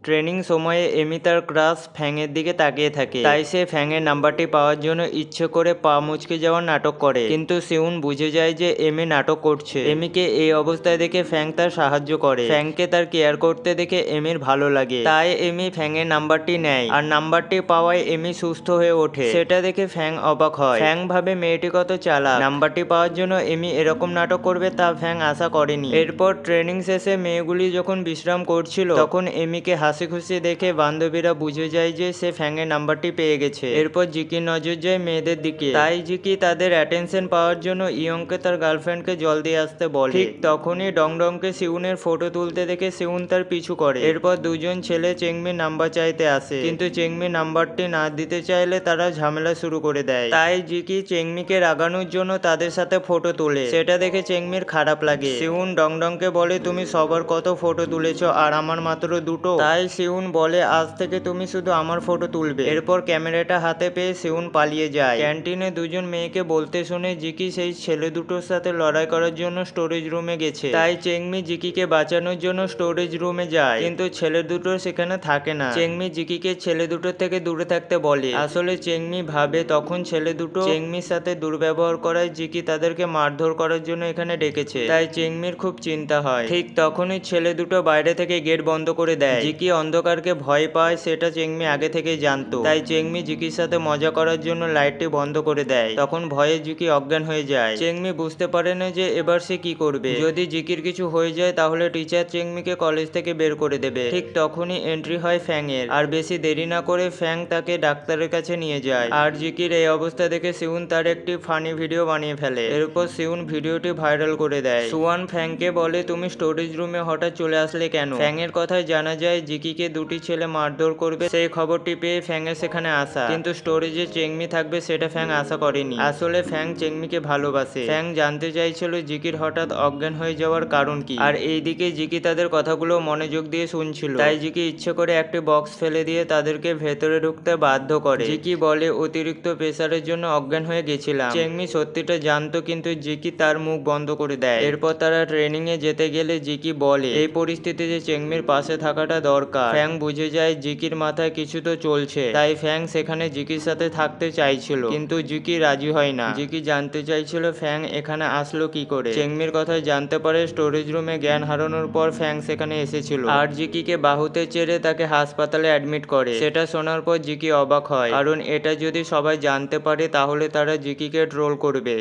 Training সময়ে এমি তার crush ফ্যাংয়ের দিকে তাকিয়ে থাকে, তাই সে ফ্যাংয়ের নাম্বারটি পাওয়ার জন্য ইচ্ছে করে পা মুচকে যাওয়ার নাটক করে, কিন্তু সিউন বুঝে যায় যে এমি নাটক করছে। এমিকে এই অবস্থায় দেখে ফ্যাং তার সাহায্য করে। ফ্যাংকে তার কেয়ার করতে দেখে এমির ভালো লাগে, তাই এমি ফ্যাংয়ের নাম্বারটি নেয়, আর নাম্বারটি পাওয়ায় এমি সুস্থ হয়ে ওঠে। সেটা দেখে ফ্যাং অবাক হয়। ফ্যাং ভাবে মেয়েটি কত চালাক, নাম্বারটি পাওয়ার জন্য এমি এরকম নাটক করবে তা ফ্যাং আশা করেনি। এরপর ট্রেনিং শেষে মেয়েগুলি যখন বিশ্রাম করছিল তখন এমিকে হাসি খুশি দেখে বান্ধবীরা বুঝে যায় যে সে ফ্যাংয়ের নাম্বারটি পেয়ে গেছে। এরপর জিকির নজর যায় মেয়েদের দিকে, তাই জিকি তাদের অ্যাটেনশন পাওয়ার জন্য ইয়ংকে তার গার্লফ্রেন্ডকে জল দিয়ে আসতে বলে। ঠিক তখনই ডংডংকে সিউনের ফটো তুলতে দেখে সিউন তার পিছু করে। এরপর দুজন ছেলে চেংমির নাম্বার চাইতে আসে, কিন্তু চেংমি নাম্বারটি না দিতে চাইলে তারা ঝামেলা শুরু করে দেয়। তাই জিকি চেংমিকে রাগানোর জন্য তাদের সাথে ফটো তোলে। সেটা দেখে চেংমির খারাপ লাগে। সিউন ডংডংকে বলে, তুমি সবার কত ফটো তুলেছো আর আমার মাত্র দুটো। তাই সিউন বলে, আজ থেকে তুমি শুধু আমার ফটো তুলবে। এরপর ক্যামেরাটা হাতে পেয়ে সিউন পালিয়ে যায়। ক্যান্টিনে দুজন মেয়েকে বলতে শুনে জিকি সেই ছেলে দুটোর সাথে লড়াই করার জন্য স্টোরেজ রুমে গেছে। তাই চেংমি জিকিকে বাঁচানোর জন্য স্টোরেজ রুমে যায়, কিন্তু ছেলে দুটো সেখানে থাকে না। চেংমি জিকিকে ছেলে দুটোর থেকে দূরে থাকতে বলে। আসলে চেংমি ভাবে তখন ছেলে দুটো চেংমির সাথে দুর্ব্যবহার করায় জিকি তাদেরকে মারধর করার জন্য এখানে ডেকেছে, তাই চেংমির খুব চিন্তা হয়। ঠিক তখনই ছেলে দুটো বাইরে থেকে গেট বন্ধ করে দেয়। জিকি অন্ধকারকে ভয় পায়, সেটা চেংমি আগে থেকেই জানতো, তাই চেংমি জিকির সাথে মজা করার জন্য লাইটটি বন্ধ করে দেয়। তখন ভয়ে জিকি অজ্ঞান হয়ে যায়। চেংমি বুঝতে পারে না যে এবার সে কি করবে। যদি জিকির কিছু হয়ে যায় তাহলে টিচার চেংমিকে কলেজ থেকে বের করে দেবে। ঠিক তখনই এন্ট্রি হয় ফ্যাং এর, আর বেশি দেরি না করে ফ্যাং তাকে ডাক্তারের কাছে নিয়ে যায়। আর জিকির এই অবস্থা দেখে সিউন তার একটি ফানি ভিডিও বানিয়ে ফেলে। এরপর সিউন ভিডিওটি ভাইরাল করে দেয়। সুয়ান ফ্যাংকে বলে, তুমি স্টোরেজ রুমে হঠাৎ চলে আসলে কেন? ফ্যাং এর কথায় জানা যায় জিকিকে দুটি ছেলে মারধর করবে। সেই খবরটি পেয়ে ফ্যাং এর সেখানে আসা, কিন্তু স্টোরেজে চেংমি থাকবে সেটা ফ্যাং আশা করেনি। আসলে ফ্যাং চেংমিকে ভালোবাসে। ফ্যাং জানতে চাইছিল জিকির হঠাৎ অজ্ঞান হয়ে যাওয়ার কারণ কি, আর এইদিকে জিকি তাদের কথাগুলো মনোযোগ দিয়ে শুনছিল। তাই জিকি ইচ্ছে করে একটি বক্স ফেলে দিয়ে তাদেরকে ভেতরে ঢুকতে বাধ্য করে। জিকি বলে, অতিরিক্ত প্রেসারের জন্য অজ্ঞান হয়ে গেছিলাম। চেংমি সত্যিটা জানতো, কিন্তু জিকি তার মুখ বন্ধ করে দেয়। এরপর তারা ট্রেনিং এ যেতে গেলে জিকি বলে, এই পরিস্থিতিতে চেংমির পাশে থাকাটা দরকার। ফ্যাং বুঝে যায় জিকির মাথায় কিছু তো চলছে, তাই ফ্যাং সেখানে জিকির সাথে থাকতে চাইছিল, কিন্তু জিকি রাজি হয় না। জিকি জানতে চাইছিল ফ্যাং এখানে আসলো কি করে। চেংমির কথায় জানতে পারে স্টোরেজ রুমে জ্ঞান হারানোর পর ফ্যাং সেখানে এসেছিল, আর জিকিকে বাহুতে চেড়ে তাকে হাসপাতালে অ্যাডমিট করে। সেটা শোনার পর জিকি অবাক হয়, কারণ এটা যদি সবাই জানতে পারে তাহলে তারা জিকিকে ট্রোল করবে।